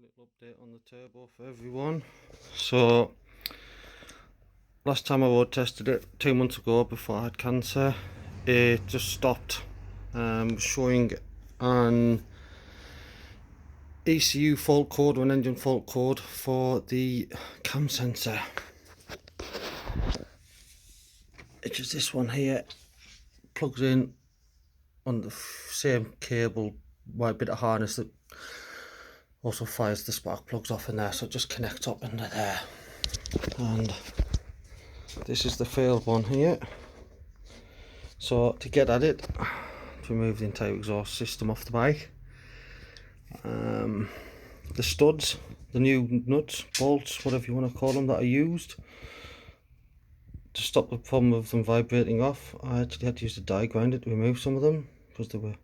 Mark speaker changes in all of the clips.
Speaker 1: Little update on the turbo for everyone. So last time I road tested it 2 months ago before I had cancer, it just stopped showing an ECU fault code or an engine fault code for the cam sensor. It's just this one here, plugs in on the same cable, white bit of harness that also fires the spark plugs off in there, so it just connects up into there. And this is the failed one here. So to get at it, to remove the entire exhaust system off the bike, the studs, the new nuts, bolts, whatever you want to call them, that are used to stop the problem of them vibrating off, I actually had to use a die grinder to remove some of them because they were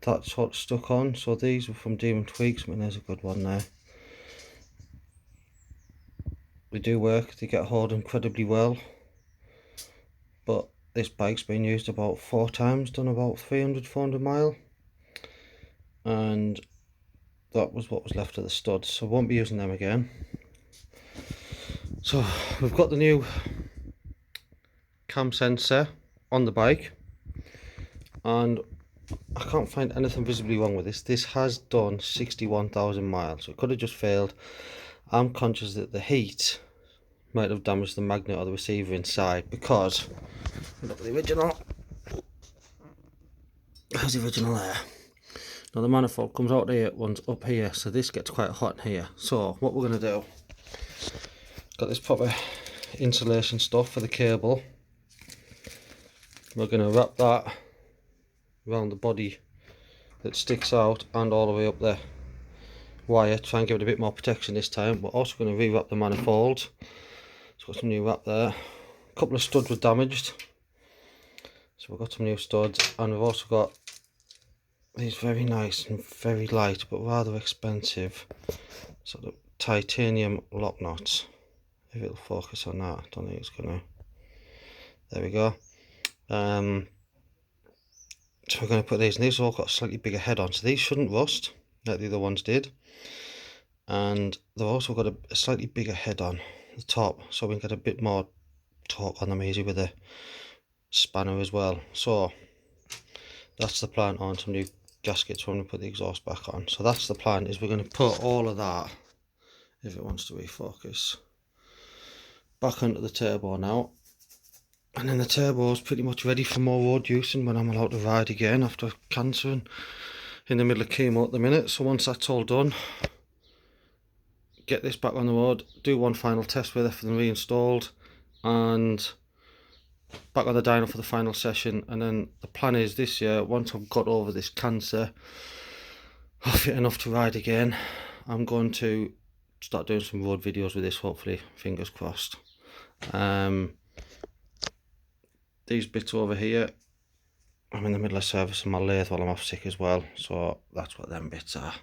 Speaker 1: that sort of stuck on. So these were from Demon Tweaks. I mean, there's a good one there. They do work, they get hold incredibly well, but this bike's been used about 4 times, done about 300-400 mile, and that was what was left of the studs, so I won't be using them again. So we've got the new cam sensor on the bike, and I can't find anything visibly wrong with this. This has done 61,000 miles, so it could have just failed. I'm conscious that the heat might have damaged the magnet or the receiver inside, because look at the original. There's the original there. Now the manifold comes out here, one's up here, so this gets quite hot in here. So what we're going to do, got this proper insulation stuff for the cable. We're going to wrap that around the body that sticks out and all the way up the wire, try and give it a bit more protection this time. We're also going to re-wrap the manifolds. So got some new wrap there. A couple of studs were damaged, so we've got some new studs, and we've also got these very nice and very light but rather expensive sort of titanium lock nuts. If it'll focus on that, I don't think it's gonna. There we go. So we're going to put these, and these have all got a slightly bigger head on, so these shouldn't rust like the other ones did, and they've also got a slightly bigger head on the top, so we can get a bit more torque on them easy with a spanner as well. So that's the plan on some new gaskets when we put the exhaust back on. So that's the plan, is we're going to put all of that, if it wants to refocus, back onto the turbo now, and then the turbo is pretty much ready for more road use and when I'm allowed to ride again after cancer and in the middle of chemo at the minute. So once that's all done, get this back on the road, do one final test with everything reinstalled, and back on the dyno for the final session. And then the plan is this year, once I've got over this cancer, I'm fit enough to ride again, I'm going to start doing some road videos with this, hopefully, fingers crossed. These bits over here, I'm in the middle of servicing my lathe while I'm off sick as well, so that's what them bits are.